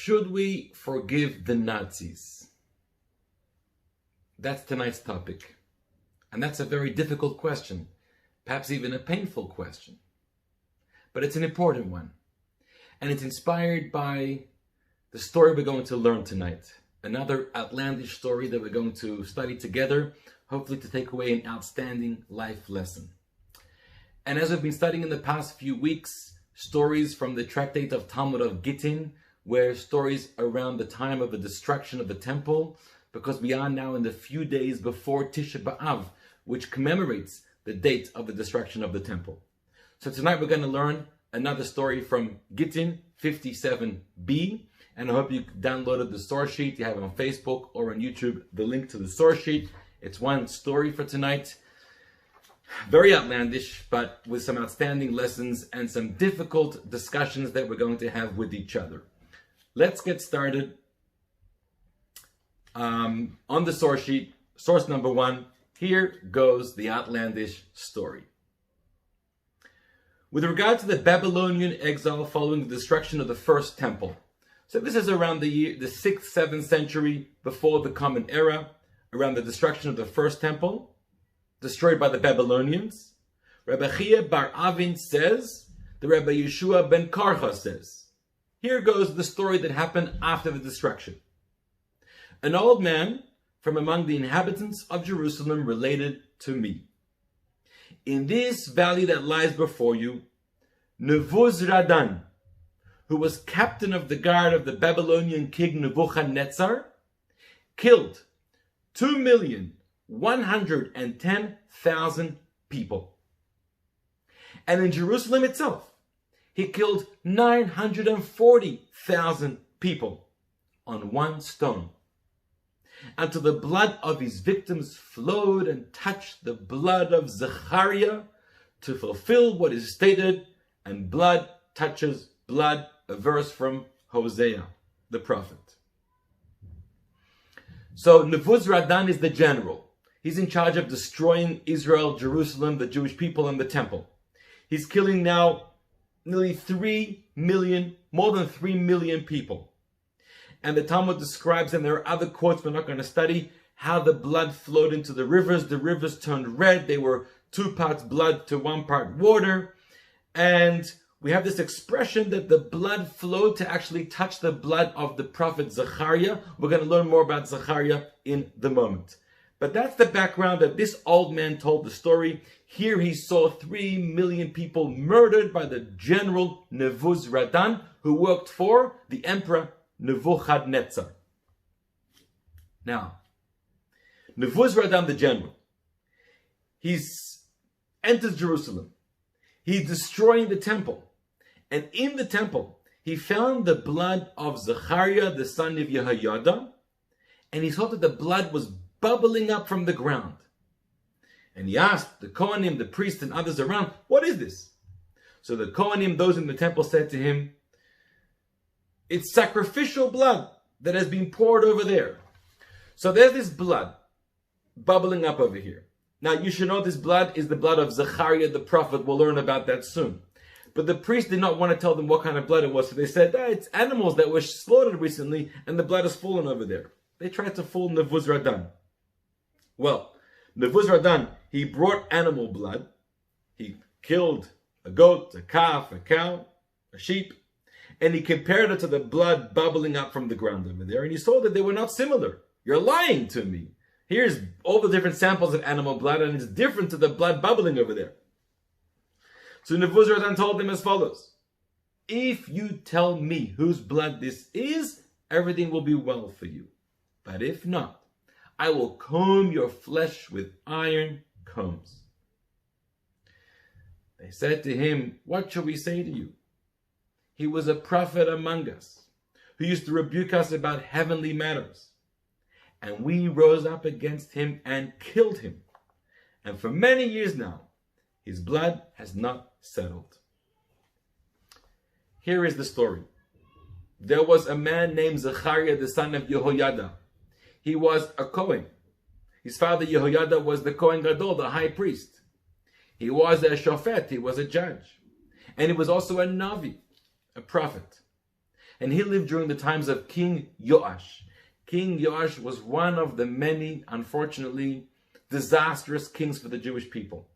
Should we forgive the Nazis? That's tonight's topic. And that's a very difficult question, perhaps even a painful question. But it's an important one. And it's inspired by the story we're going to learn tonight. Another outlandish story that we're going to study together, hopefully to take away an outstanding life lesson. And as we've been studying in the past few weeks, stories from the tractate of Talmud of Gittin, where stories around the time of the destruction of the temple, because we are now in the few days before Tisha B'Av, which commemorates the date of the destruction of the temple. So tonight we're going to learn another story from Gittin 57b, and I hope you downloaded the source sheet. You have it on Facebook or on YouTube, the link to the source sheet. It's one story for tonight. Very outlandish, but with some outstanding lessons and some difficult discussions that we're going to have with each other. Let's get started. On the source sheet, source number 1, here goes the outlandish story. With regard to the Babylonian exile following the destruction of the first temple. So this is around the 6th, 7th century before the Common Era, around the destruction of the first temple, destroyed by the Babylonians. Rabbi Chia bar Avin says, the Rabbi Yeshua ben Karcha says, here goes the story that happened after the destruction. An old man from among the inhabitants of Jerusalem related to me. In this valley that lies before you, Nebuzaradan, who was captain of the guard of the Babylonian king Nebuchadnezzar, killed 2,110,000 people. And in Jerusalem itself, he killed 940,000 people on one stone, until the blood of his victims flowed and touched the blood of Zechariah to fulfill what is stated, and blood touches blood, a verse from Hosea, the prophet. So Nebuzaradan is the general. He's in charge of destroying Israel, Jerusalem, the Jewish people, and the temple. He's killing now nearly 3 million, more than 3 million people. And the Talmud describes, and there are other quotes we're not going to study, how the blood flowed into the rivers. The rivers turned red. They were 2 parts blood to 1 part water. And we have this expression that the blood flowed to actually touch the blood of the prophet Zechariah. We're going to learn more about Zechariah in the moment. But that's the background that this old man told the story. Here he saw 3 million people murdered by the general Nebuzaradan, who worked for the emperor Nebuchadnezzar. Now, Nebuzaradan the general, he enters Jerusalem. He's destroying the temple. And in the temple, he found the blood of Zechariah, the son of Yehoiada, and he saw that the blood was bubbling up from the ground. And he asked the Kohanim, the priests, and others around, what is this? So the Kohanim, those in the temple, said to him, it's sacrificial blood that has been poured over there. So there's this blood bubbling up over here. Now you should know this blood is the blood of Zechariah the prophet. We'll learn about that soon. But the priest did not want to tell them what kind of blood it was. So they said, it's animals that were slaughtered recently and the blood has fallen over there. They tried to fool Nebuzaradan. Well, Nebuzaradan, he brought animal blood. He killed a goat, a calf, a cow, a sheep. And he compared it to the blood bubbling up from the ground over there. And he saw that they were not similar. You're lying to me. Here's all the different samples of animal blood, and it's different to the blood bubbling over there. So Nebuzaradan told them as follows. If you tell me whose blood this is, everything will be well for you. But if not, I will comb your flesh with iron combs. They said to him, what shall we say to you? He was a prophet among us, who used to rebuke us about heavenly matters. And we rose up against him and killed him. And for many years now, his blood has not settled. Here is the story. There was a man named Zechariah, the son of Yehoiada. He was a Kohen. His father Yehoiada was the Kohen Gadol, the high priest. He was a shofet, he was a judge. And he was also a Navi, a prophet. And he lived during the times of King Yoash. King Yoash was one of the many, unfortunately, disastrous kings for the Jewish people.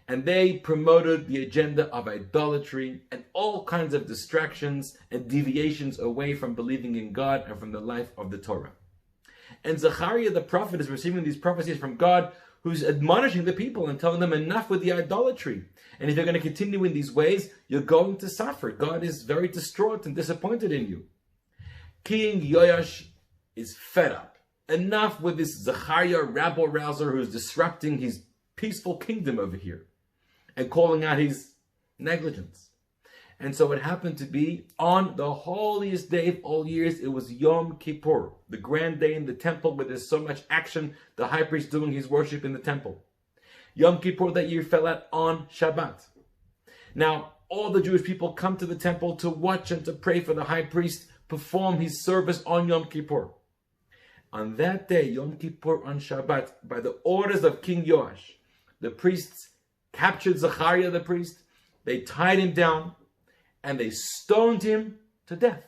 And they promoted the agenda of idolatry and all kinds of distractions and deviations away from believing in God and from the life of the Torah. And Zechariah the prophet is receiving these prophecies from God, who's admonishing the people and telling them enough with the idolatry. And if you're going to continue in these ways, you're going to suffer. God is very distraught and disappointed in you. King Yoash is fed up. Enough with this Zechariah rabble-rouser who's disrupting his peaceful kingdom over here and calling out his negligence. And so it happened to be on the holiest day of all years, it was Yom Kippur, the grand day in the temple where there's so much action, the high priest doing his worship in the temple. Yom Kippur that year fell out on Shabbat. Now, all the Jewish people come to the temple to watch and to pray for the high priest perform his service on Yom Kippur. On that day, Yom Kippur on Shabbat, by the orders of King Yoash, the priests captured Zechariah the priest, they tied him down, and they stoned him to death.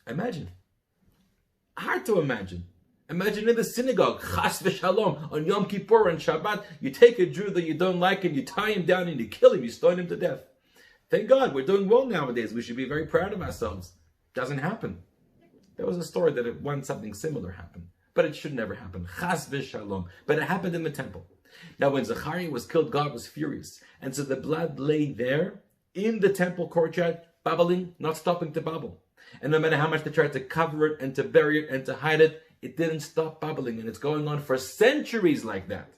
Imagine. Hard to imagine. Imagine in the synagogue, Chas v'shalom, on Yom Kippur and Shabbat, you take a Jew that you don't like and you tie him down and you kill him, you stone him to death. Thank God, we're doing well nowadays. We should be very proud of ourselves. Doesn't happen. There was a story that once something similar happened, but it should never happen. Chas v'shalom. But it happened in the temple. Now when Zechariah was killed, God was furious. And so the blood lay there in the temple courtyard, bubbling, not stopping to bubble. And no matter how much they tried to cover it and to bury it and to hide it, it didn't stop bubbling. And it's going on for centuries like that.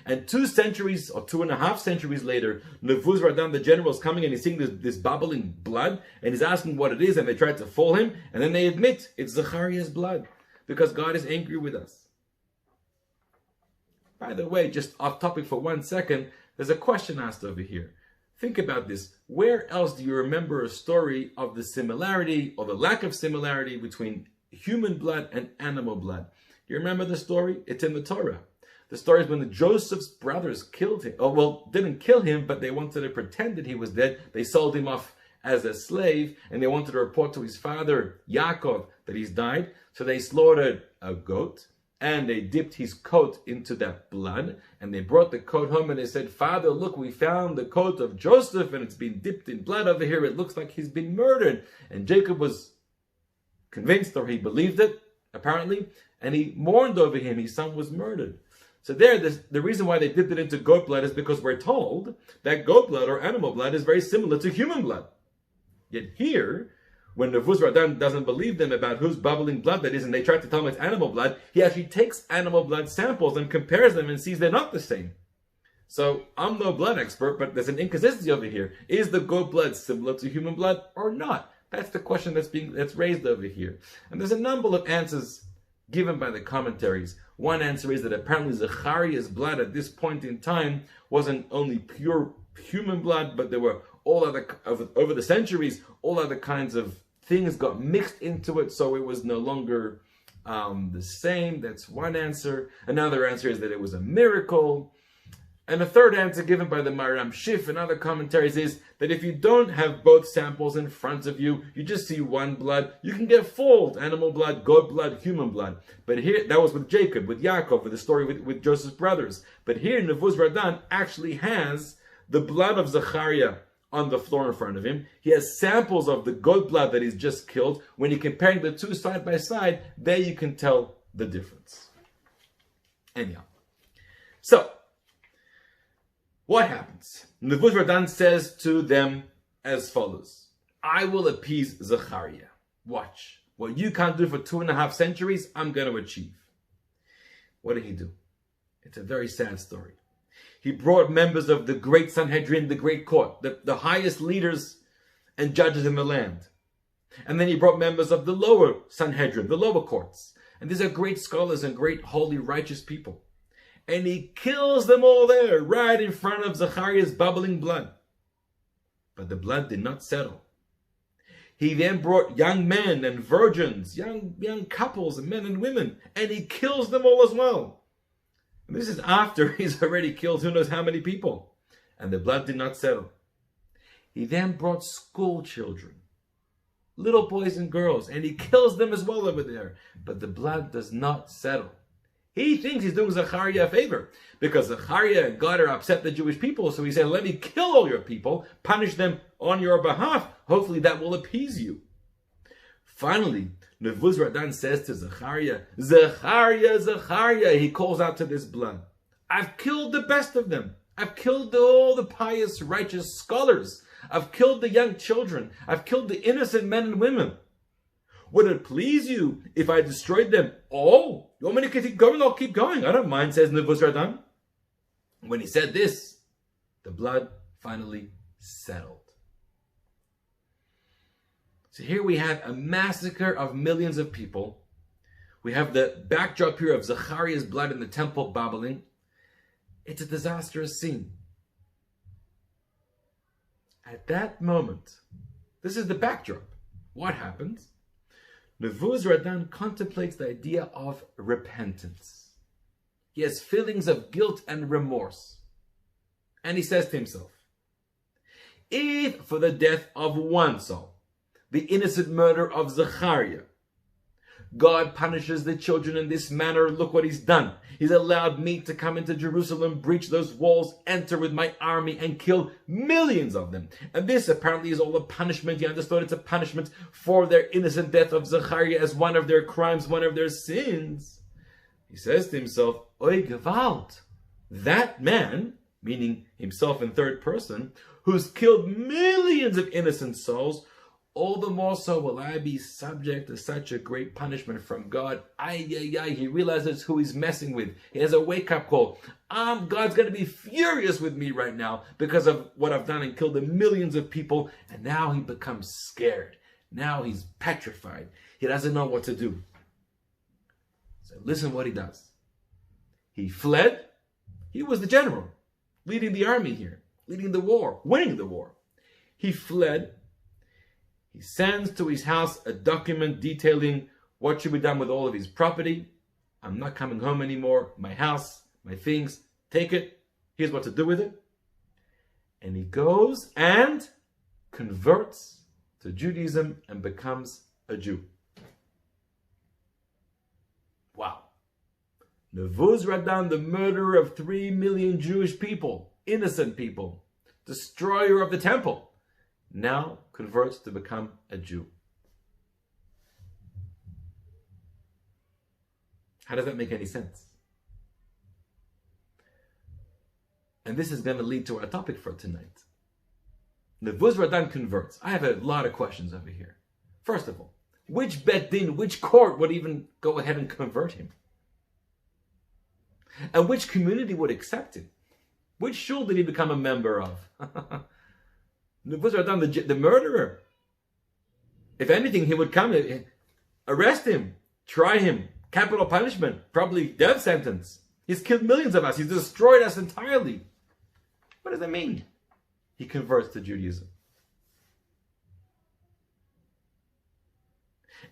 And 2 centuries or 2.5 centuries later, Nebuzaradan the general is coming and he's seeing this bubbling blood and he's asking what it is, and they try to fool him, and then they admit it's Zechariah's blood because God is angry with us. By the way, just off topic for 1 second, there's a question asked over here. Think about this. Where else do you remember a story of the similarity or the lack of similarity between human blood and animal blood? You remember the story? It's in the Torah. The story is when Joseph's brothers killed him. Oh, well, didn't kill him, but they wanted to pretend that he was dead. They sold him off as a slave, and they wanted to report to his father, Yaakov, that he's died. So they slaughtered a goat, and they dipped his coat into that blood, and they brought the coat home, and they said, Father, look, we found the coat of Joseph, and it's been dipped in blood over here. It looks like he's been murdered. And Jacob was convinced, or he believed it, apparently, and he mourned over him. His son was murdered. So the reason why they dipped it into goat blood is because we're told that goat blood or animal blood is very similar to human blood. Yet here, when Nebuzaradan doesn't believe them about whose bubbling blood that is, and they try to tell him it's animal blood, he actually takes animal blood samples and compares them and sees they're not the same. So I'm no blood expert, but there's an inconsistency over here. Is the goat blood similar to human blood or not? That's the question that's raised over here. And there's a number of answers given by the commentaries. One answer is that apparently Zechariah's blood at this point in time wasn't only pure human blood, but there were all other, over the centuries, all other kinds of things got mixed into it, so it was no longer the same. That's one answer. Another answer is that it was a miracle. And a third answer given by the Maram Shif and other commentaries is that if you don't have both samples in front of you, you just see one blood, you can get fooled. Animal blood, goat blood, human blood. But here, that was with Jacob, with Yaakov, with the story with Joseph's brothers. But here, Nebuzaradan actually has the blood of Zechariah on the floor in front of him. He has samples of the goat blood that he's just killed. When you're comparing the two side by side, there you can tell the difference. Anyhow. So, what happens? Nebuzaradan says to them as follows: I will appease Zechariah. Watch. What you can't do for 2.5 centuries, I'm going to achieve. What did he do? It's a very sad story. He brought members of the great Sanhedrin, the great court, the highest leaders and judges in the land. And then he brought members of the lower Sanhedrin, the lower courts. And these are great scholars and great holy, righteous people. And he kills them all there, right in front of Zechariah's bubbling blood. But the blood did not settle. He then brought young men and virgins, young couples, and men and women, and he kills them all as well. And this is after he's already killed who knows how many people. And the blood did not settle. He then brought school children, little boys and girls, and he kills them as well over there. But the blood does not settle. He thinks he's doing Zechariah a favor, because Zechariah and God are upset the Jewish people, so he said, let me kill all your people, punish them on your behalf. Hopefully that will appease you. Finally, Nebuzaradan says to Zechariah, Zechariah, Zechariah, he calls out to this blood, I've killed the best of them. I've killed all the pious, righteous scholars. I've killed the young children. I've killed the innocent men and women. Would it please you if I destroyed them all? You want me to keep going? I'll keep going. I don't mind, says Nebuzaradan. When he said this, the blood finally settled. So here we have a massacre of millions of people. We have the backdrop here of Zechariah's blood in the temple bubbling. It's a disastrous scene. At that moment, this is the backdrop. What happens? Nebuzaradan contemplates the idea of repentance. He has feelings of guilt and remorse. And he says to himself, if for the death of one soul, the innocent murder of Zechariah, God punishes the children in this manner, look what he's done. He's allowed me to come into Jerusalem, breach those walls, enter with my army, and kill millions of them. And this apparently is all a punishment. He understood it's a punishment for their innocent death of Zechariah as one of their crimes, one of their sins. He says to himself, Oy Gewalt, that man, meaning himself in third person, who's killed millions of innocent souls, all the more so will I be subject to such a great punishment from God. He realizes who he's messing with. He has a wake-up call. God's going to be furious with me right now because of what I've done and killed the millions of people. And now he becomes scared. Now he's petrified. He doesn't know what to do. So listen what he does. He fled. He was the general, leading the army here, leading the war, winning the war. He fled. He sends to his house a document detailing what should be done with all of his property. I'm not coming home anymore. My house, my things, take it. Here's what to do with it. And he goes and converts to Judaism and becomes a Jew. Wow. Nebuzaradan, the murderer of 3 million Jewish people, innocent people, destroyer of the temple, now converts to become a Jew. How does that make any sense? And this is going to lead to our topic for tonight. Nebuzaradan converts. I have a lot of questions over here. First of all, which Bet Din, which court would even go ahead and convert him? And which community would accept him? Which shul did he become a member of? Nebuzaradan, the murderer. If anything, he would come, arrest him, try him, capital punishment, probably death sentence. He's killed millions of us. He's destroyed us entirely. What does that mean? He converts to Judaism.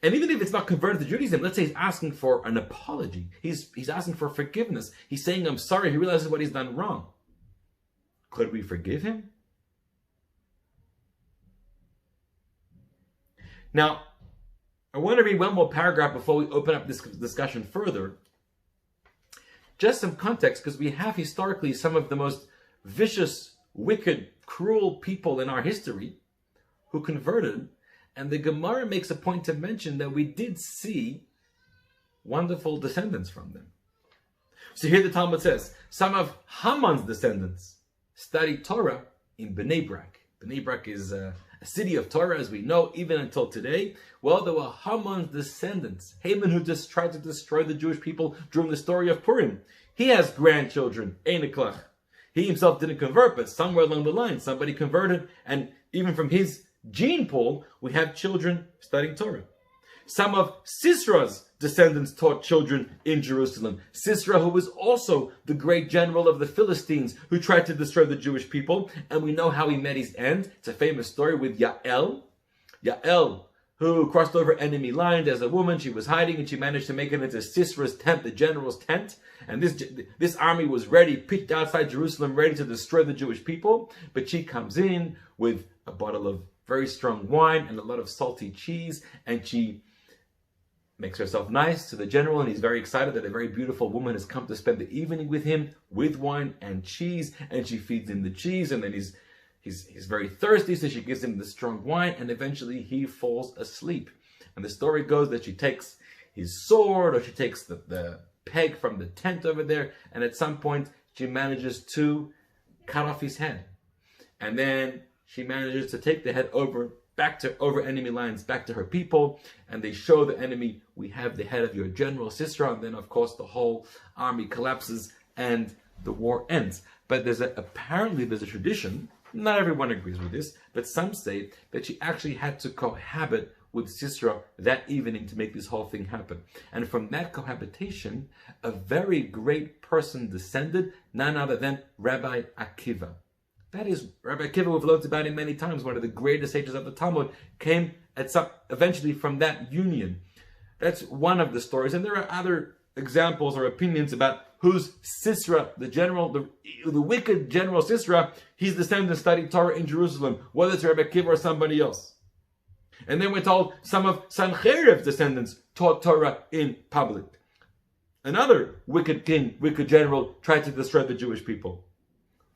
And even if it's not converted to Judaism, let's say he's asking for an apology. He's asking for forgiveness. He's saying, I'm sorry. He realizes what he's done wrong. Could we forgive him? Now, I want to read one more paragraph before we open up this discussion further. Just some context, because we have historically some of the most vicious, wicked, cruel people in our history who converted. And the Gemara makes a point to mention that we did see wonderful descendants from them. So here the Talmud says, some of Haman's descendants studied Torah in Benebrach. Benebrach is a city of Torah, as we know, even until today. Well, there were Haman's descendants. Haman, who just tried to destroy the Jewish people during the story of Purim. He has grandchildren, Einiklach. He himself didn't convert, but somewhere along the line, somebody converted. And even from his gene pool, we have children studying Torah. Some of Sisra's descendants taught children in Jerusalem. Sisra, who was also the great general of the Philistines who tried to destroy the Jewish people. And we know how he met his end. It's a famous story with Yael. Yael, who crossed over enemy lines as a woman. She was hiding and she managed to make it into Sisra's tent, the general's tent. And this army was ready, pitched outside Jerusalem, ready to destroy the Jewish people. But she comes in with a bottle of very strong wine and a lot of salty cheese, and she makes herself nice to the general, and he's very excited that a very beautiful woman has come to spend the evening with him with wine and cheese, and she feeds him the cheese, and then he's very thirsty, so she gives him the strong wine, and eventually he falls asleep. And the story goes that she takes his sword, or she takes the peg from the tent over there, and at some point she manages to cut off his head. And then she manages to take the head over enemy lines, back to her people, and they show the enemy, we have the head of your general, Sisera, and then of course the whole army collapses and the war ends. But apparently there's a tradition, not everyone agrees with this, but some say that she actually had to cohabit with Sisera that evening to make this whole thing happen. And from that cohabitation, a very great person descended, none other than Rabbi Akiva. That is, Rabbi Akiva, we've learned about him many times, one of the greatest sages of the Talmud, came eventually from that union. That's one of the stories. And there are other examples or opinions about who's Sisera, the general, the wicked general Sisera. His descendants studied Torah in Jerusalem, whether it's Rabbi Akiva or somebody else. And then we're told some of Sancheriv's descendants taught Torah in public. Another wicked king, wicked general, tried to destroy the Jewish people.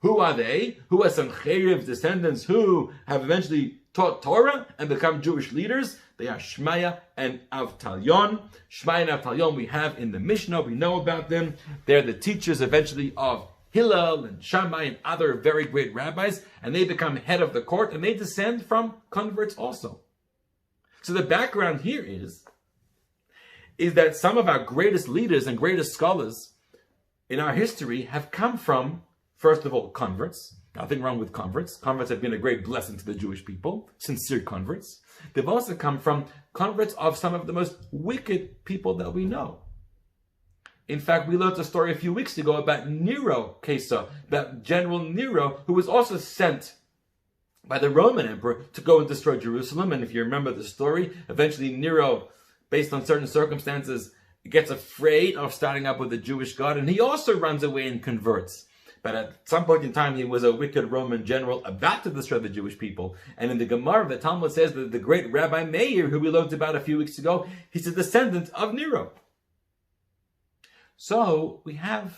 Who are they? Who are Sancheriv's descendants who have eventually taught Torah and become Jewish leaders? They are Shmaya and Avtalyon. Shmaya and Avtalyon we have in the Mishnah. We know about them. They're the teachers eventually of Hillel and Shammai and other very great rabbis. And they become head of the court, and they descend from converts also. So the background here is that some of our greatest leaders and greatest scholars in our history have come from, first of all, converts. Nothing wrong with converts. Converts have been a great blessing to the Jewish people, sincere converts. They've also come from converts of some of the most wicked people that we know. In fact, we learned a story a few weeks ago about Nero Caesar, about General Nero, who was also sent by the Roman emperor to go and destroy Jerusalem. And if you remember the story, eventually Nero, based on certain circumstances, gets afraid of starting up with the Jewish God, and he also runs away and converts. But at some point in time, he was a wicked Roman general about to destroy the Jewish people. And in the Gemara, the Talmud says that the great Rabbi Meir, who we learned about a few weeks ago, he's a descendant of Nero. So we have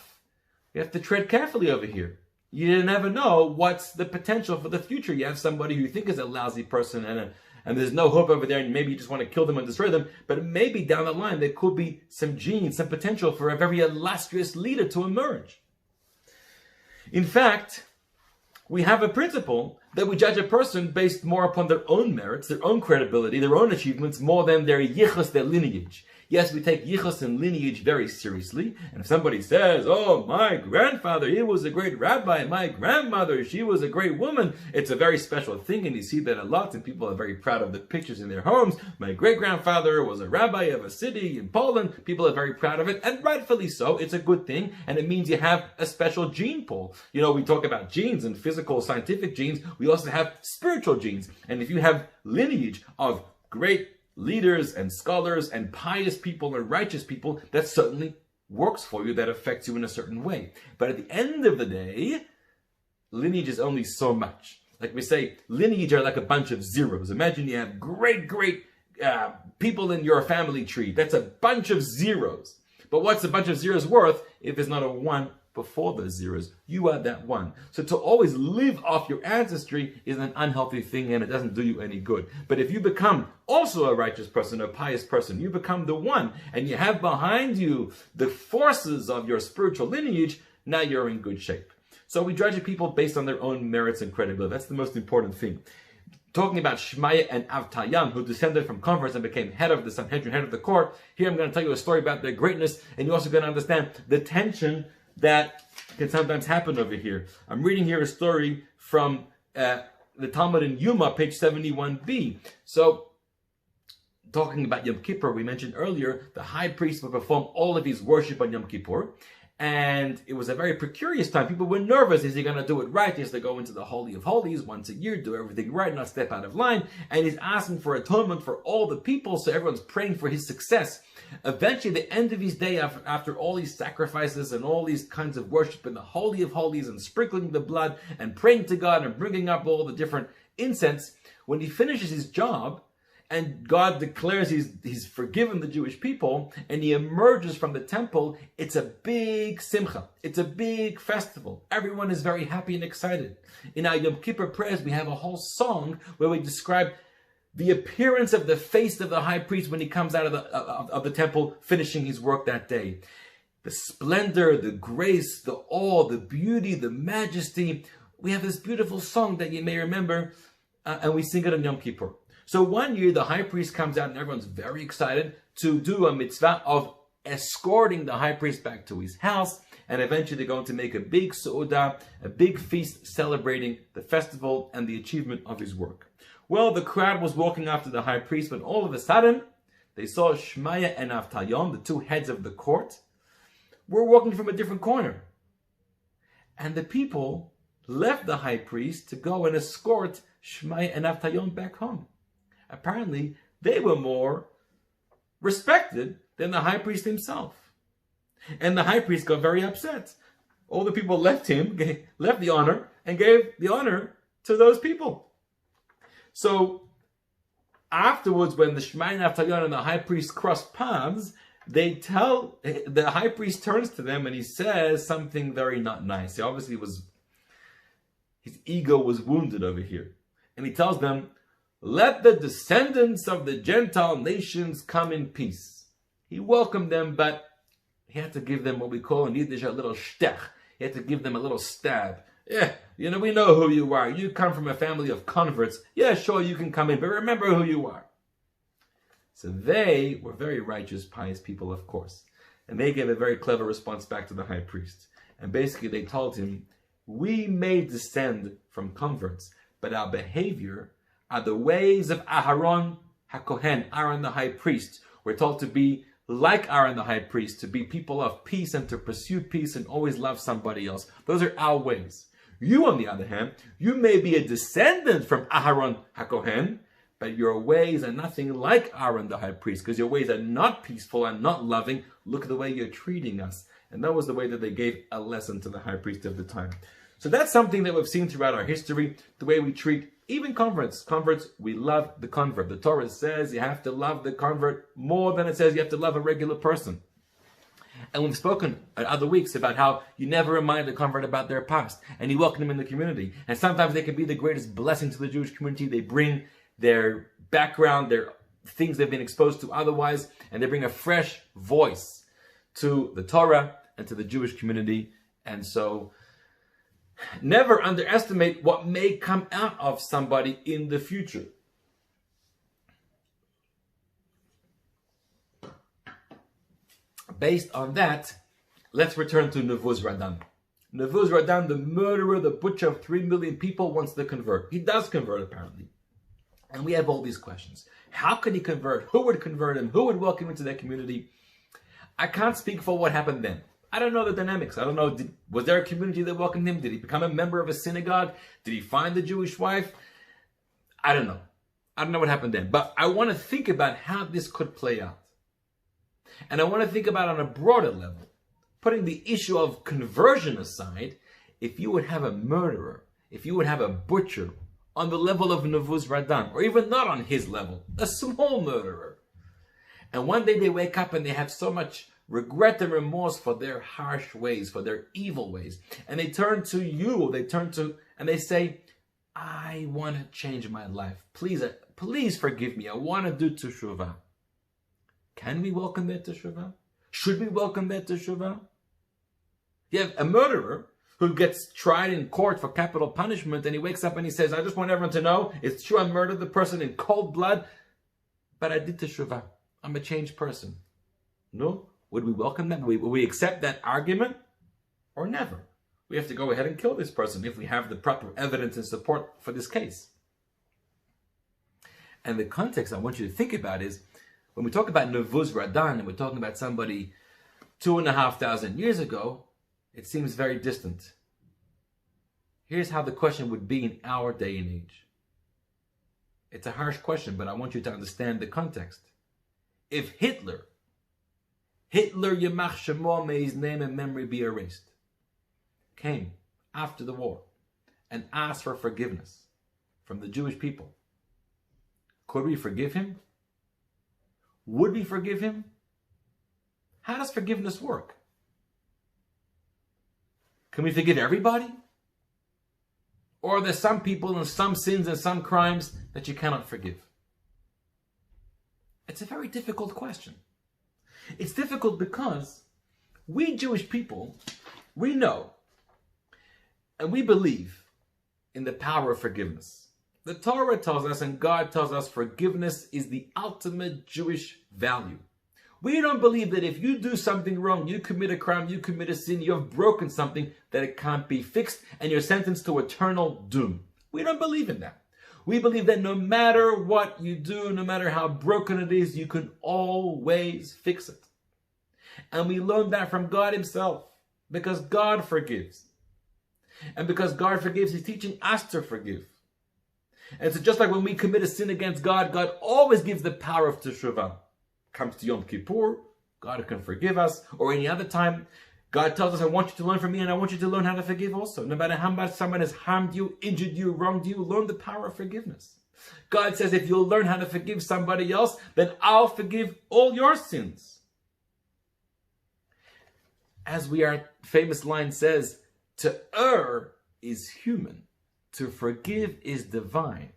to tread carefully over here. You never know what's the potential for the future. You have somebody who you think is a lousy person and there's no hope over there, and maybe you just want to kill them and destroy them, but maybe down the line there could be some genes, some potential for a very illustrious leader to emerge. In fact, we have a principle that we judge a person based more upon their own merits, their own credibility, their own achievements, more than their yichus, their lineage. Yes, we take yichus and lineage very seriously. And if somebody says, oh, my grandfather, he was a great rabbi, my grandmother, she was a great woman, it's a very special thing, and you see that a lot, and people are very proud of the pictures in their homes. My great-grandfather was a rabbi of a city in Poland. People are very proud of it, and rightfully so. It's a good thing, and it means you have a special gene pool. You know, we talk about genes and physical, scientific genes. We also have spiritual genes. And if you have lineage of great leaders and scholars and pious people and righteous people, that certainly works for you, that affects you in a certain way. But at the end of the day, lineage is only so much. Like we say, lineage are like a bunch of zeros. Imagine you have great people in your family tree. That's a bunch of zeros. But what's a bunch of zeros worth if there's not a one before those zeros? You are that one. So to always live off your ancestry is an unhealthy thing, and it doesn't do you any good. But if you become also a righteous person, a pious person, you become the one, and you have behind you the forces of your spiritual lineage, now you're in good shape. So we judge people based on their own merits and credibility. That's the most important thing. Talking about Shmaya and Avtalyon, who descended from converts and became head of the Sanhedrin, head of the court, here I'm going to tell you a story about their greatness, and you're also going to understand the tension that can sometimes happen over here. I'm reading here a story from the Talmud in Yuma, page 71b. So, talking about Yom Kippur, we mentioned earlier, the high priest would perform all of his worship on Yom Kippur. And it was a very precarious time. People were nervous. Is he going to do it right? He has to go into the Holy of Holies once a year, do everything right, not step out of line. And he's asking for atonement for all the people, so everyone's praying for his success. Eventually, the end of his day, after all these sacrifices and all these kinds of worship in the Holy of Holies and sprinkling the blood and praying to God and bringing up all the different incense, when he finishes his job, and God declares he's forgiven the Jewish people, and he emerges from the temple, it's a big simcha. It's a big festival. Everyone is very happy and excited. In our Yom Kippur prayers, we have a whole song where we describe the appearance of the face of the high priest when he comes out of the temple, finishing his work that day. The splendor, the grace, the awe, the beauty, the majesty. We have this beautiful song that you may remember, and we sing it on Yom Kippur. So one year, the high priest comes out and everyone's very excited to do a mitzvah of escorting the high priest back to his house. And eventually they're going to make a big su'udah, a big feast celebrating the festival and the achievement of his work. Well, the crowd was walking after the high priest, but all of a sudden, they saw Shmaya and Avtalyon, the two heads of the court, were walking from a different corner. And the people left the high priest to go and escort Shmaya and Avtalyon back home. Apparently, they were more respected than the high priest himself. And the high priest got very upset. All the people left the honor, and gave the honor to those people. So, afterwards, when the Shmaya and Avtalyon and the high priest cross paths, the high priest turns to them and he says something very not nice. He obviously his ego was wounded over here. And he tells them, "Let the descendants of the Gentile nations come in peace." He welcomed them, but he had to give them what we call in Yiddish a little stech. He had to give them a little stab. Yeah, we know who you are. You come from a family of converts. Yeah, sure, you can come in, but remember who you are. So they were very righteous, pious people, of course. And they gave a very clever response back to the high priest. And basically they told him, we may descend from converts, but our behavior are the ways of Aharon HaKohen, Aaron the high priest. We're told to be like Aaron the high priest, to be people of peace and to pursue peace and always love somebody else. Those are our ways. You, on the other hand, you may be a descendant from Aharon HaKohen, but your ways are nothing like Aaron the high priest, because your ways are not peaceful and not loving. Look at the way you're treating us. And that was the way that they gave a lesson to the high priest of the time. So that's something that we've seen throughout our history, the way we treat even converts. Converts, we love the convert. The Torah says you have to love the convert more than it says you have to love a regular person. And we've spoken at other weeks about how you never remind the convert about their past, and you welcome them in the community. And sometimes they can be the greatest blessing to the Jewish community. They bring their background, their things they've been exposed to otherwise, and they bring a fresh voice to the Torah and to the Jewish community. And so never underestimate what may come out of somebody in the future. Based on that, let's return to Nebuzaradan. Nebuzaradan, the murderer, the butcher of 3 million people, wants to convert. He does convert, apparently. And we have all these questions. How could he convert? Who would convert him? Who would welcome him into their community? I can't speak for what happened then. I don't know the dynamics. I don't know, was there a community that welcomed him? Did he become a member of a synagogue? Did he find a Jewish wife? I don't know. I don't know what happened then. But I want to think about how this could play out. And I want to think about on a broader level, putting the issue of conversion aside, if you would have a murderer, if you would have a butcher on the level of Nebuzaradan, or even not on his level, a small murderer. And one day they wake up and they have so much regret and remorse for their harsh ways, for their evil ways. And they turn to you, and they say, I want to change my life. Please forgive me. I want to do teshuvah. Can we welcome that teshuvah? Should we welcome that teshuvah? You have a murderer who gets tried in court for capital punishment, and he wakes up and he says, I just want everyone to know, it's true I murdered the person in cold blood, but I did teshuvah. I'm a changed person. No? Would we welcome that? Would we accept that argument? Or never? We have to go ahead and kill this person if we have the proper evidence and support for this case. And the context I want you to think about is, when we talk about Nebuzaradan and we're talking about somebody 2,500 years ago, it seems very distant. Here's how the question would be in our day and age. It's a harsh question, but I want you to understand the context. If Hitler, Yamach Shemo, may his name and memory be erased, came after the war and asked for forgiveness from the Jewish people, Could we forgive him? Would we forgive him? How does forgiveness work? Can we forgive everybody? Or are there some people and some sins and some crimes that you cannot forgive? It's a very difficult question. It's difficult because we Jewish people, we know and we believe in the power of forgiveness. The Torah tells us and God tells us forgiveness is the ultimate Jewish value. We don't believe that if you do something wrong, you commit a crime, you commit a sin, you have broken something, that it can't be fixed and you're sentenced to eternal doom. We don't believe in that. We believe that no matter what you do, no matter how broken it is, you can always fix it. And we learn that from God himself, because God forgives. And because God forgives, he's teaching us to forgive. And so just like when we commit a sin against God, God always gives the power of teshuvah. Comes to Yom Kippur, God can forgive us, or any other time, God tells us, I want you to learn from me and I want you to learn how to forgive also. No matter how much someone has harmed you, injured you, wronged you, learn the power of forgiveness. God says, if you'll learn how to forgive somebody else, then I'll forgive all your sins. As our famous line says, to err is human, to forgive is divine.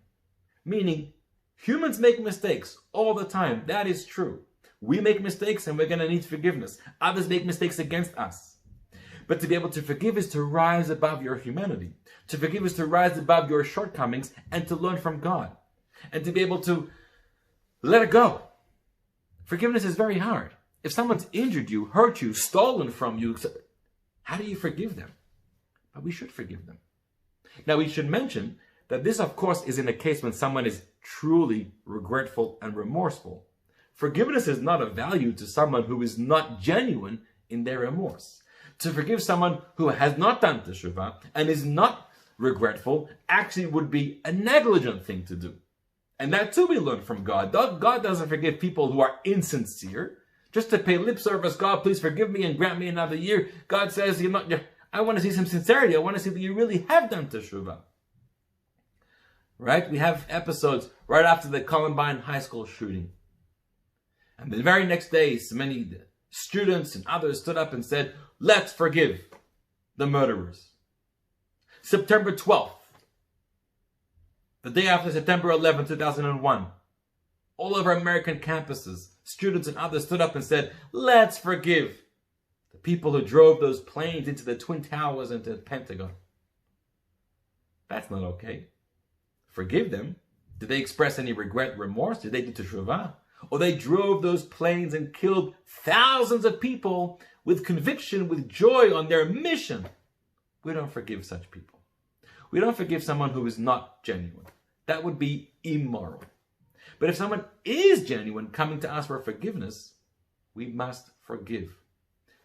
Meaning, humans make mistakes all the time. That is true. We make mistakes and we're going to need forgiveness. Others make mistakes against us. But to be able to forgive is to rise above your humanity. To forgive is to rise above your shortcomings and to learn from God. And to be able to let it go. Forgiveness is very hard. If someone's injured you, hurt you, stolen from you, how do you forgive them? But we should forgive them. Now we should mention that this, of course, is in a case when someone is truly regretful and remorseful. Forgiveness is not of value to someone who is not genuine in their remorse. To forgive someone who has not done teshuvah and is not regretful actually would be a negligent thing to do. And that too we learn from God. God doesn't forgive people who are insincere. Just to pay lip service, God, please forgive me and grant me another year. God says, I want to see some sincerity. I want to see that you really have done teshuvah. Right? We have episodes right after the Columbine High School shooting. And the very next day, so many students and others stood up and said, let's forgive the murderers. September 12th, the day after September 11, 2001, all over American campuses, students and others stood up and said, let's forgive the people who drove those planes into the Twin Towers and to the Pentagon. That's not okay. Forgive them. Did they express any regret, remorse? Did they do teshuvah? Or they drove those planes and killed thousands of people with conviction, with joy on their mission? We don't forgive such people. We don't forgive someone who is not genuine. That would be immoral. But if someone is genuine coming to us for forgiveness, we must forgive.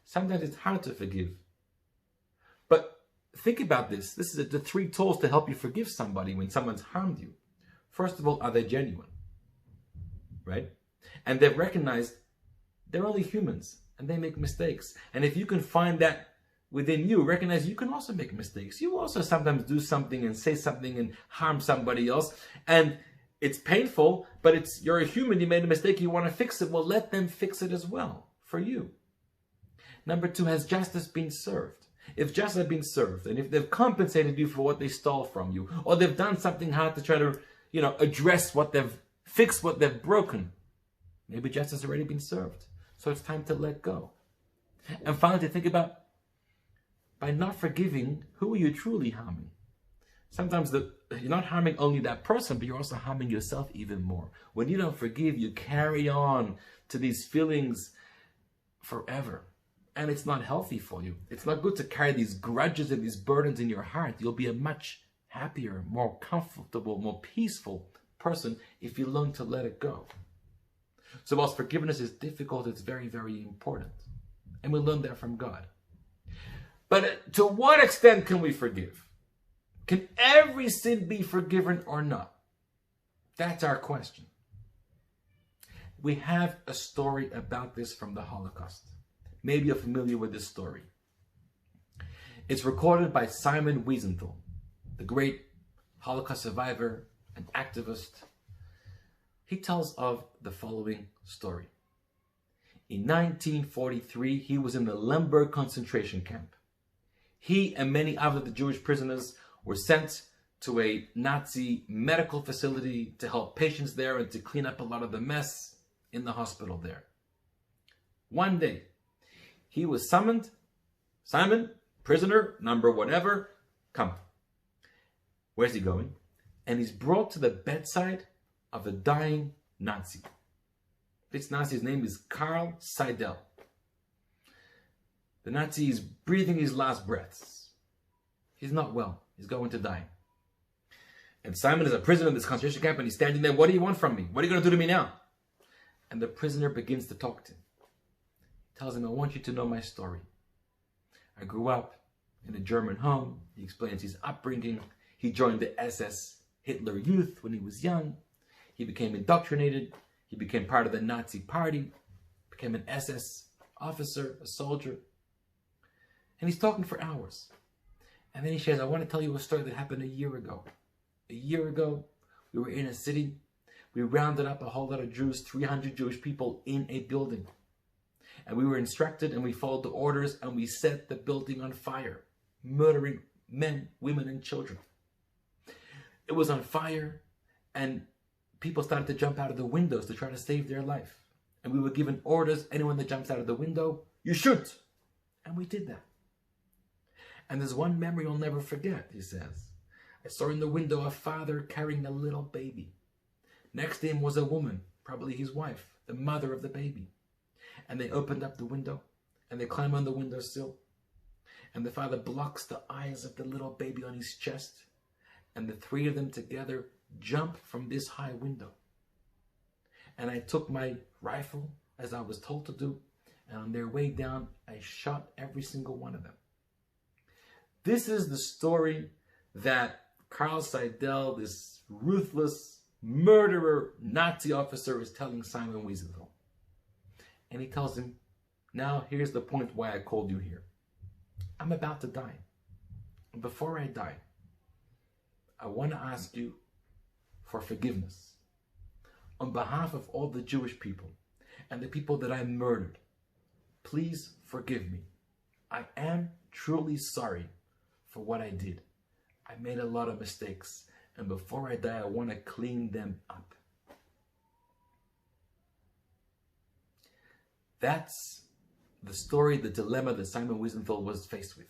Sometimes it's hard to forgive. But think about this. This is the 3 tools to help you forgive somebody when someone's harmed you. First of all, are they genuine? Right? And they've recognized they're only humans and they make mistakes. And if you can find that within you, recognize you can also make mistakes. You also sometimes do something and say something and harm somebody else. And it's painful, but you're a human, you made a mistake, you want to fix it. Well, let them fix it as well for you. Number 2, has justice been served? If justice has been served, and if they've compensated you for what they stole from you, or they've done something hard to try to, address fix what they've broken, maybe justice has already been served. So it's time to let go. And finally, to think about, by not forgiving, who are you truly harming? Sometimes you're not harming only that person, but you're also harming yourself even more. When you don't forgive, you carry on to these feelings forever. And it's not healthy for you. It's not good to carry these grudges and these burdens in your heart. You'll be a much happier, more comfortable, more peaceful person if you learn to let it go. So whilst forgiveness is difficult, it's very, very important. And we learn that from God. But to what extent can we forgive? Can every sin be forgiven or not? That's our question. We have a story about this from the Holocaust. Maybe you're familiar with this story. It's recorded by Simon Wiesenthal, the great Holocaust survivor, an activist. he tells of the following story. In 1943, he was in the Lemberg concentration camp. He and many other the Jewish prisoners were sent to a Nazi medical facility to help patients there and to clean up a lot of the mess in the hospital there. One day, he was summoned. Simon, prisoner, number whatever, come. Where's he going? And he's brought to the bedside of a dying Nazi. This Nazi's name is Karl Seidel. The Nazi is breathing his last breaths. He's not well. He's going to die. And Simon is a prisoner in this concentration camp and he's standing there. What do you want from me? What are you going to do to me now? And the prisoner begins to talk to him. He tells him, I want you to know my story. I grew up in a German home. He explains his upbringing. He joined the SS Hitler Youth when he was young. He became indoctrinated. He became part of the Nazi party, became an SS officer, a soldier. And he's talking for hours. And then he says, I want to tell you a story that happened a year ago. A year ago, we were in a city. We rounded up a whole lot of Jews, 300 Jewish people in a building. And we were instructed and we followed the orders and we set the building on fire, murdering men, women, and children. It was on fire and people started to jump out of the windows to try to save their life. And we were given orders, anyone that jumps out of the window, you shoot. And we did that. And there's one memory I'll never forget, he says. I saw in the window a father carrying a little baby. Next to him was a woman, probably his wife, the mother of the baby. And they opened up the window and they climb on the windowsill. And the father blocks the eyes of the little baby on his chest. And the three of them together jump from this high window. And I took my rifle as I was told to do. And on their way down, I shot every single one of them. This is the story that Karl Seidel, this ruthless murderer Nazi officer, is telling Simon Wiesenthal. And he tells him, now here's the point why I called you here. I'm about to die. And before I die, I want to ask you for forgiveness on behalf of all the Jewish people and the people that I murdered. Please forgive me. I am truly sorry for what I did. I made a lot of mistakes, and before I die, I want to clean them up. That's the story, the dilemma that Simon Wiesenthal was faced with.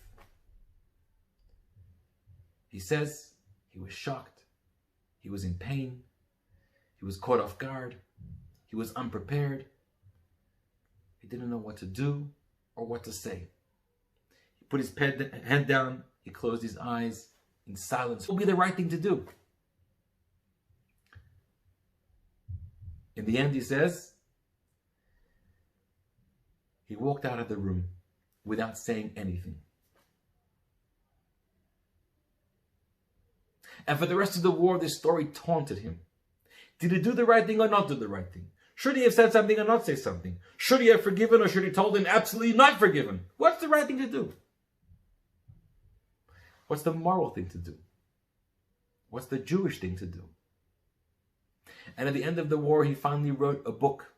He says he was shocked, he was in pain, he was caught off guard, he was unprepared, he didn't know what to do or what to say. He put his head down, he closed his eyes in silence. What would be the right thing to do? In the end, he says, he walked out of the room without saying anything. And for the rest of the war, this story taunted him. Did he do the right thing or not do the right thing? Should he have said something or not say something? Should he have forgiven or should he told him absolutely not forgiven? What's the right thing to do? What's the moral thing to do? What's the Jewish thing to do? And at the end of the war, he finally wrote a book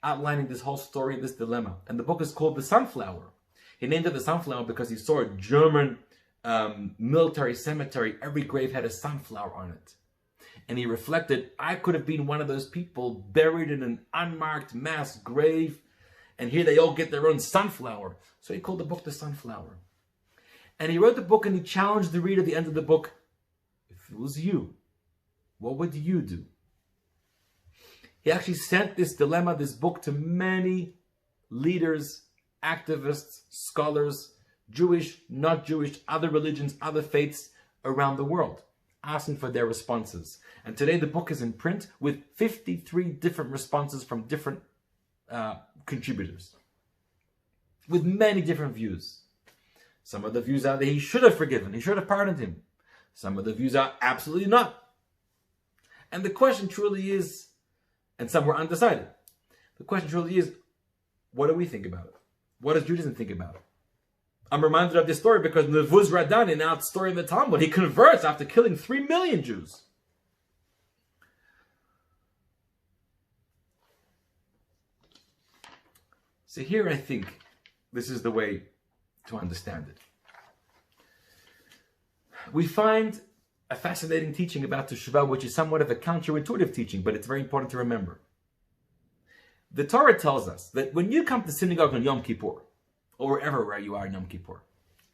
outlining this whole story, this dilemma. And the book is called The Sunflower. He named it The Sunflower because he saw a German military cemetery. Every grave had a sunflower on it. And he reflected, I could have been one of those people buried in an unmarked mass grave. And here they all get their own sunflower. So he called the book The Sunflower. And he wrote the book and he challenged the reader at the end of the book, if it was you, what would you do? He actually sent this dilemma, this book, to many leaders, activists, scholars, Jewish, not Jewish, other religions, other faiths around the world, asking for their responses. And today the book is in print with 53 different responses from different contributors, with many different views. Some of the views are that he should have forgiven, he should have pardoned him. Some of the views are absolutely not. And the question truly is, and some were undecided. The question truly is, what do we think about it? What does Judaism think about it? I'm reminded of this story because Nevuz Radan, in our story in the Talmud, he converts after killing 3 million Jews. So here I think this is the way to understand it. We find a fascinating teaching about Teshuvah, which is somewhat of a counterintuitive teaching, but it's very important to remember. The Torah tells us that when you come to synagogue on Yom Kippur, or wherever where you are in Yom Kippur,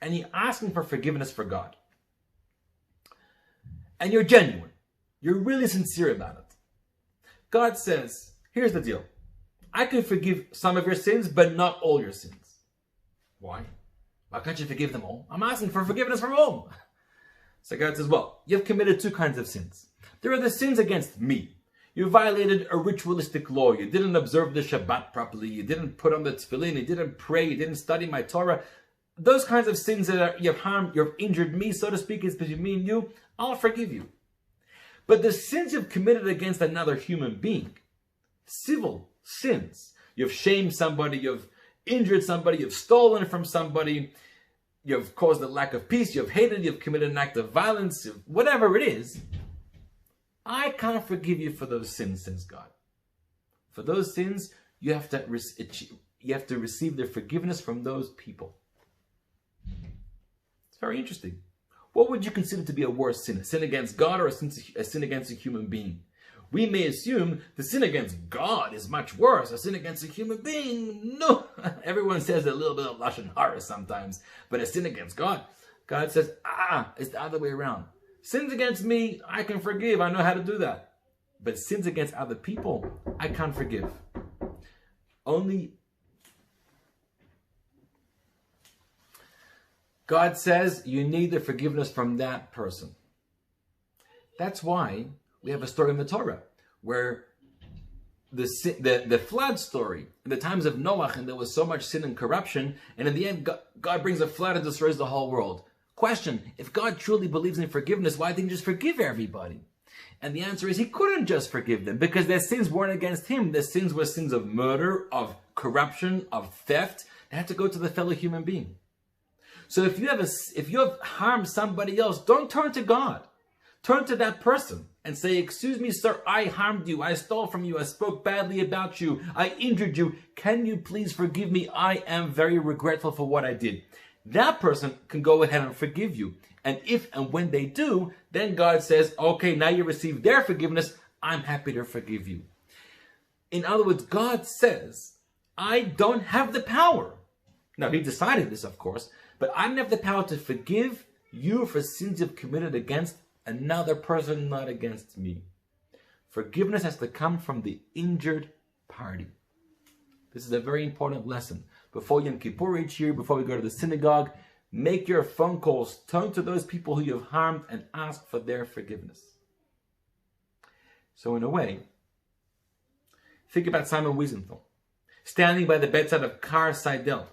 and you're asking for forgiveness for God, and you're genuine, you're really sincere about it, God says, here's the deal. I can forgive some of your sins, but not all your sins. Why? Why can't you forgive them all? I'm asking for forgiveness from all. So God says, well, you've committed two kinds of sins. There are the sins against me. You violated a ritualistic law. You didn't observe the Shabbat properly. You didn't put on the tefillin. You didn't pray. You didn't study my Torah. Those kinds of sins that you've harmed, you've injured me, so to speak, it's between me and you, I'll forgive you. But the sins you've committed against another human being, civil sins, you've shamed somebody, you've injured somebody, you've stolen from somebody, you've caused a lack of peace, you've hated, you've committed an act of violence, whatever it is, I can't forgive you for those sins, says God. For those sins, you have to receive their forgiveness from those people. It's very interesting. What would you consider to be a worse sin? A sin against God or a sin against a human being? We may assume the sin against God is much worse. A sin against a human being, no. Everyone says a little bit of Lashon Hara sometimes. But a sin against God, God says, it's the other way around. Sins against me, I can forgive. I know how to do that. But sins against other people, I can't forgive. Only God says you need the forgiveness from that person. That's why we have a story in the Torah where the flood story, in the times of Noah, and there was so much sin and corruption, and in the end, God brings a flood and destroys the whole world. Question, if God truly believes in forgiveness, why didn't he just forgive everybody? And the answer is he couldn't just forgive them because their sins weren't against him. Their sins were sins of murder, of corruption, of theft. They had to go to the fellow human being. So if you have harmed somebody else, don't turn to God. Turn to that person and say, excuse me, sir, I harmed you. I stole from you. I spoke badly about you. I injured you. Can you please forgive me? I am very regretful for what I did. That person can go ahead and forgive you. And if and when they do, then God says, okay, now you receive their forgiveness. I'm happy to forgive you. In other words, God says, I don't have the power. Now, he decided this, of course, but I don't have the power to forgive you for sins you've committed against another person, not against me. Forgiveness has to come from the injured party. This is a very important lesson. Before Yom Kippur each year, before we go to the synagogue, make your phone calls, turn to those people who you've harmed and ask for their forgiveness. So in a way, think about Simon Wiesenthal, standing by the bedside of Car Seidel.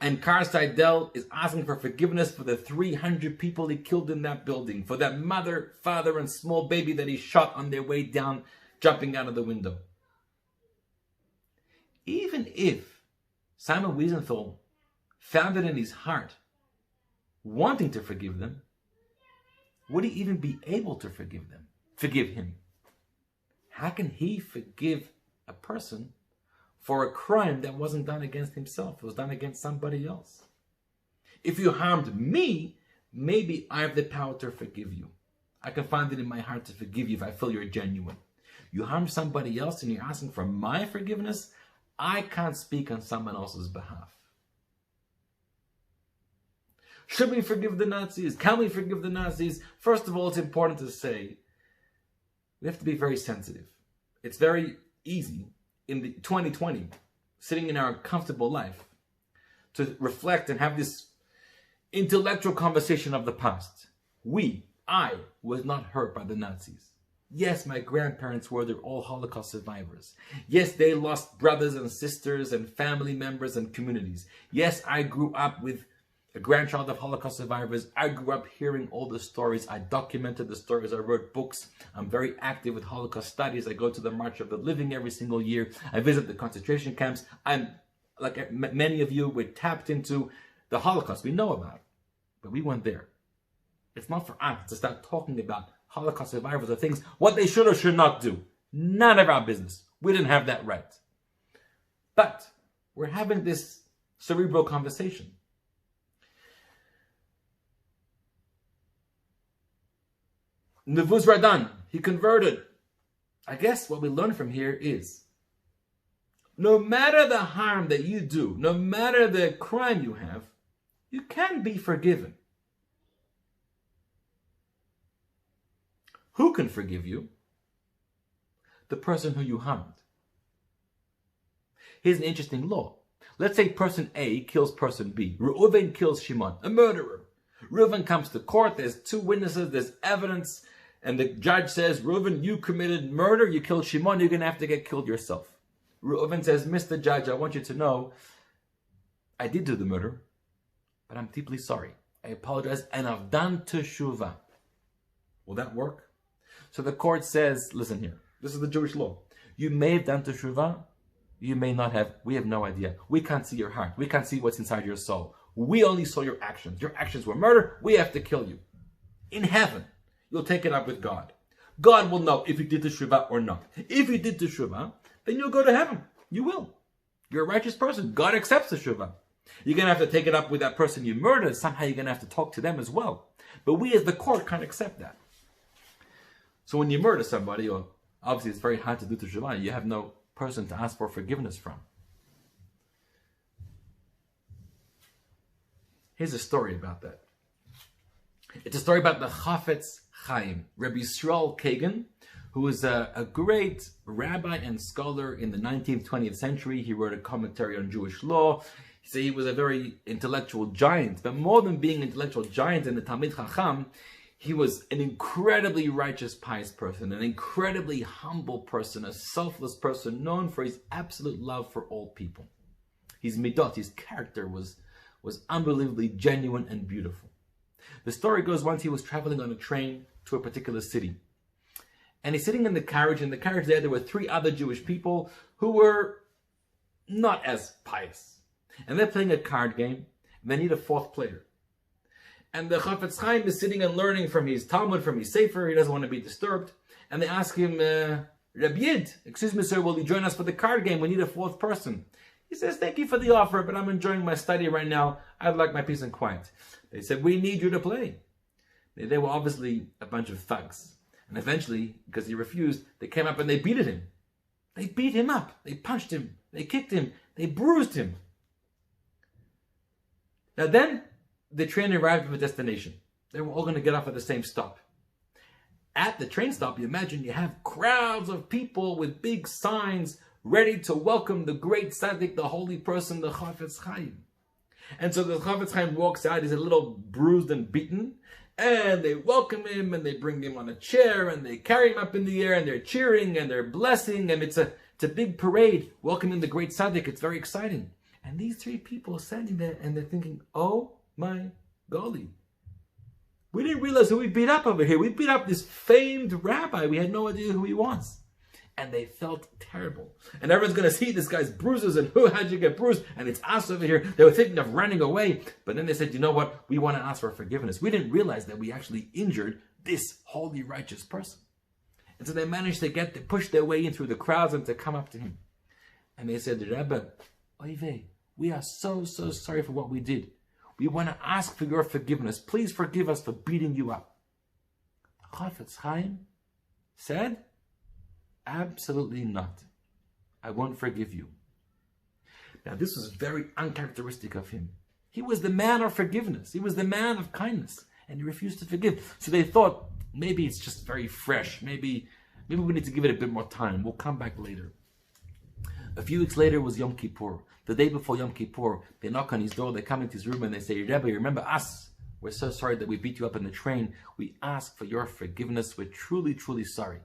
And Car Seidel is asking for forgiveness for the 300 people he killed in that building, for that mother, father, and small baby that he shot on their way down, jumping out of the window. Even if Simon Wiesenthal found it in his heart, wanting to forgive them, would he even be able to forgive him? How can he forgive a person for a crime that wasn't done against himself? It was done against somebody else. If you harmed me, maybe I have the power to forgive you. I can find it in my heart to forgive you if I feel you're genuine. You harm somebody else and you're asking for my forgiveness, I can't speak on someone else's behalf. Should we forgive the Nazis? Can we forgive the Nazis? First of all, it's important to say we have to be very sensitive. It's very easy in the 2020, sitting in our comfortable life, to reflect and have this intellectual conversation of the past. I was not hurt by the Nazis. Yes, my grandparents were. They're all Holocaust survivors. Yes, they lost brothers and sisters and family members and communities. Yes, I grew up with a grandchild of Holocaust survivors. I grew up hearing all the stories. I documented the stories. I wrote books. I'm very active with Holocaust studies. I go to the March of the Living every single year. I visit the concentration camps. I'm, like many of you, we're tapped into the Holocaust. We know about it, but we weren't there. It's not for us to start talking about Holocaust survivors or things, what they should or should not do. None of our business. We didn't have that right. But we're having this cerebral conversation. Nevuz Radan, he converted. I guess what we learn from here is, no matter the harm that you do, no matter the crime you have, you can be forgiven. Who can forgive you? The person who you harmed. Here's an interesting law. Let's say person A kills person B. Reuven kills Shimon, a murderer. Reuven comes to court, there's two witnesses, there's evidence, and the judge says, Reuven, you committed murder, you killed Shimon, you're going to have to get killed yourself. Reuven says, Mr. Judge, I want you to know, I did do the murder, but I'm deeply sorry. I apologize, and I've done teshuvah. Will that work? So the court says, listen here, this is the Jewish law. You may have done teshuvah, you may not have, we have no idea. We can't see your heart. We can't see what's inside your soul. We only saw your actions. Your actions were murder. We have to kill you. In heaven, you'll take it up with God. God will know if you did teshuvah or not. If you did teshuvah, then you'll go to heaven. You will. You're a righteous person. God accepts teshuvah. You're going to have to take it up with that person you murdered. Somehow you're going to have to talk to them as well. But we as the court can't accept that. So when you murder somebody, or obviously it's very hard to do teshuvah, you have no person to ask for forgiveness from. Here's a story about that. It's a story about the Chafetz Chaim, Rabbi Yisrael Kagan, who was a great rabbi and scholar in the 19th, 20th century. He wrote a commentary on Jewish law. He said he was a very intellectual giant, but more than being an intellectual giant in the Talmud Chacham, he was an incredibly righteous, pious person, an incredibly humble person, a selfless person, known for his absolute love for all people. His midot, his character was unbelievably genuine and beautiful. The story goes, once he was traveling on a train to a particular city. And he's sitting in the carriage. In the carriage there were three other Jewish people who were not as pious. And they're playing a card game. And they need a fourth player. And the Chafetz Chaim is sitting and learning from his Talmud, from his Sefer. He doesn't want to be disturbed. And they ask him, Rabbi Yid, excuse me, sir, will you join us for the card game? We need a fourth person. He says, thank you for the offer, but I'm enjoying my study right now. I'd like my peace and quiet. They said, we need you to play. They were obviously a bunch of thugs. And eventually, because he refused, they came up and they beat him. They beat him up. They punched him. They kicked him. They bruised him. Now then, the train arrived at a destination. They were all going to get off at the same stop. At the train stop, you imagine you have crowds of people with big signs ready to welcome the great tzaddik, the holy person, the Chafetz Chaim. And so the Chafetz Chaim walks out, he's a little bruised and beaten, and they welcome him, and they bring him on a chair, and they carry him up in the air, and they're cheering, and they're blessing, and it's a big parade welcoming the great tzaddik. It's very exciting. And these three people are standing there, and they're thinking, oh my golly, we didn't realize who we beat up over here. We beat up this famed rabbi. We had no idea who he was. And they felt terrible. And everyone's going to see this guy's bruises, and how'd you get bruised? And it's us over here. They were thinking of running away. But then they said, you know what? We want to ask for forgiveness. We didn't realize that we actually injured this holy, righteous person. And so they managed to push their way in through the crowds and to come up to him. And they said, Rebbe, oy we are so sorry for what we did. We want to ask for your forgiveness. Please forgive us for beating you up. Chafetz Chaim said, absolutely not. I won't forgive you. Now this was very uncharacteristic of him. He was the man of forgiveness. He was the man of kindness. And he refused to forgive. So they thought, maybe it's just very fresh. Maybe we need to give it a bit more time. We'll come back later. A few weeks later was Yom Kippur. The day before Yom Kippur, they knock on his door, they come into his room and they say, Rebbe, remember us? We're so sorry that we beat you up in the train. We ask for your forgiveness. We're truly, truly sorry.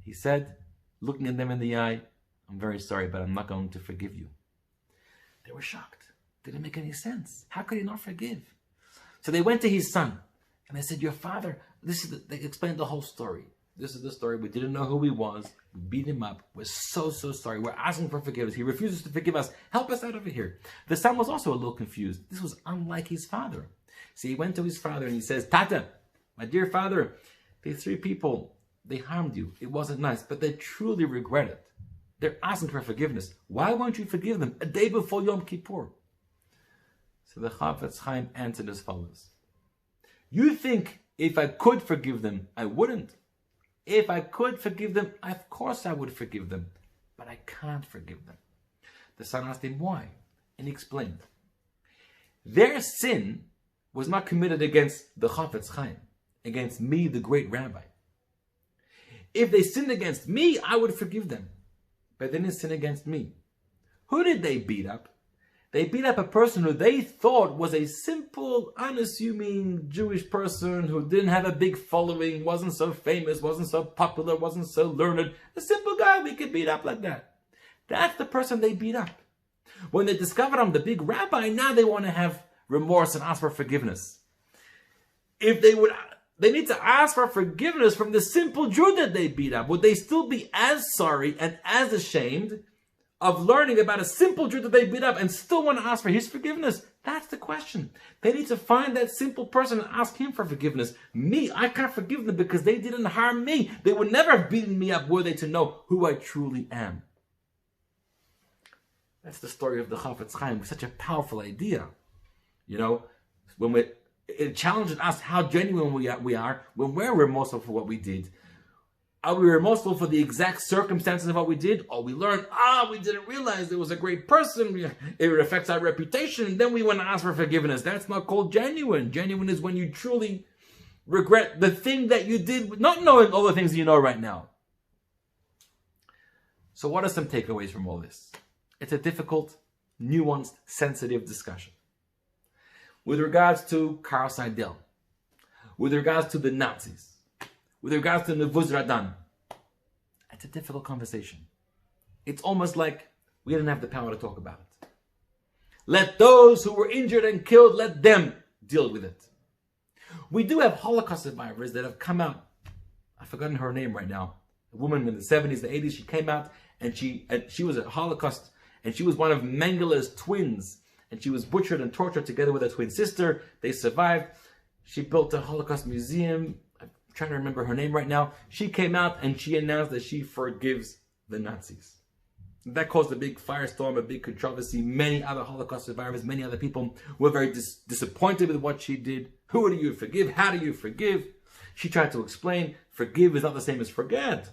He said, looking at them in the eye, I'm very sorry, but I'm not going to forgive you. They were shocked. Didn't make any sense. How could he not forgive? So they went to his son and they said, your father, they explained the whole story. This is the story. We didn't know who he was. We beat him up. We're so sorry. We're asking for forgiveness. He refuses to forgive us. Help us out over here. The son was also a little confused. This was unlike his father. So he went to his father and he says, Tata, my dear father, these three people, they harmed you. It wasn't nice, but they truly regret it. They're asking for forgiveness. Why won't you forgive them a day before Yom Kippur? So the Chafetz Chaim answered as follows. You think if I could forgive them, I wouldn't. If I could forgive them, of course I would forgive them. But I can't forgive them. The son asked him why. And he explained. Their sin was not committed against the Chafetz Chaim, against me, the great rabbi. If they sinned against me, I would forgive them. But they didn't sin against me. Who did they beat up? They beat up a person who they thought was a simple, unassuming Jewish person who didn't have a big following, wasn't so famous, wasn't so popular, wasn't so learned. A simple guy we could beat up like that. That's the person they beat up. When they discovered I'm the big rabbi, now they want to have remorse and ask for forgiveness. If they need to ask for forgiveness from the simple Jew that they beat up. Would they still be as sorry and as ashamed of learning about a simple Jew that they beat up and still want to ask for his forgiveness? That's the question. They need to find that simple person and ask him for forgiveness. Me, I can't forgive them because they didn't harm me. They would never have beaten me up were they to know who I truly am. That's the story of the Chafetz Chaim. Such a powerful idea. You know, when it challenges us how genuine we are when we're remorseful for what we did. Are we remorseful for the exact circumstances of what we did? Or we learned, we didn't realize it was a great person. It affects our reputation. And then we want to ask for forgiveness. That's not called genuine. Genuine is when you truly regret the thing that you did, not knowing all the things you know right now. So what are some takeaways from all this? It's a difficult, nuanced, sensitive discussion. With regards to Karl Seidel, with regards to the Nazis, with regards to Nevuz Radan, it's a difficult conversation. It's almost like we didn't have the power to talk about it. Let those who were injured and killed, let them deal with it. We do have Holocaust survivors that have come out. I've forgotten her name right now. A woman in the 70s, the 80s, she came out and she was a Holocaust, and she was one of Mengele's twins. And she was butchered and tortured together with her twin sister. They survived. She built a Holocaust museum. I'm trying to remember her name right now. She came out and she announced that she forgives the Nazis. That caused a big firestorm, a big controversy. Many other Holocaust survivors, many other people were very disappointed with what she did. Who do you forgive? How do you forgive? She tried to explain, forgive is not the same as forget.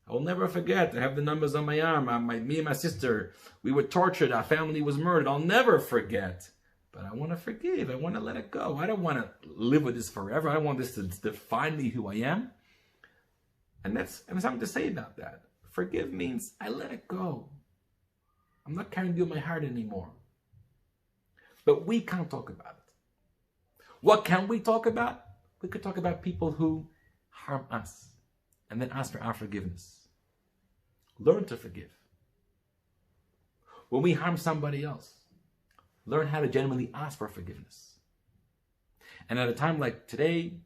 I will never forget. I have the numbers on my arm. Me and my sister, we were tortured. Our family was murdered. I'll never forget. But I want to forgive. I want to let it go. I don't want to live with this forever. I don't want this to define me who I am. And there's something to say about that. Forgive means I let it go. I'm not carrying you in my heart anymore. But we can't talk about it. What can we talk about? We could talk about people who harm us and then ask for our forgiveness. Learn to forgive. When we harm somebody else, learn how to genuinely ask for forgiveness. And at a time like today,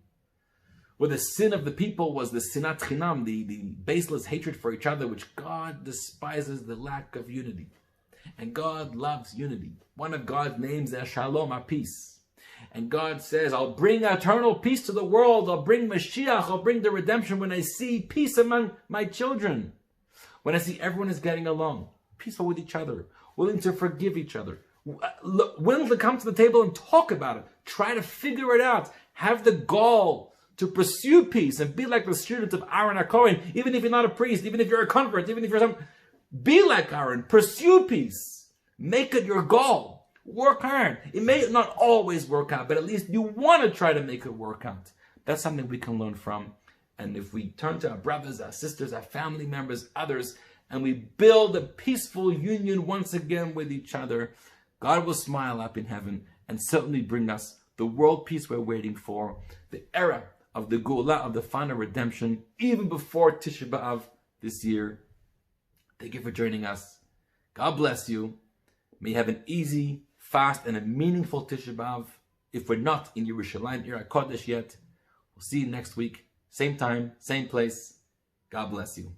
where the sin of the people was the sinat chinam, the baseless hatred for each other, which God despises the lack of unity. And God loves unity. One of God's names is Shalom, our peace. And God says, I'll bring eternal peace to the world. I'll bring Mashiach. I'll bring the redemption when I see peace among my children. When I see everyone is getting along, peaceful with each other, willing to forgive each other, willing to come to the table and talk about it, try to figure it out, have the gall to pursue peace and be like the students of Aaron HaKohen, even if you're not a priest, even if you're a convert, even if you're some, be like Aaron, pursue peace, make it your goal, work hard. It may not always work out, but at least you want to try to make it work out. That's something we can learn from. And if we turn to our brothers, our sisters, our family members, others, and we build a peaceful union once again with each other, God will smile up in heaven and certainly bring us the world peace we're waiting for, the era of the Geulah, of the final redemption, even before Tisha B'Av this year. Thank you for joining us. God bless you. May you have an easy, fast, and a meaningful Tisha B'Av. If we're not in Yerushalayim, Ir HaKodesh yet, we'll see you next week. Same time, same place. God bless you.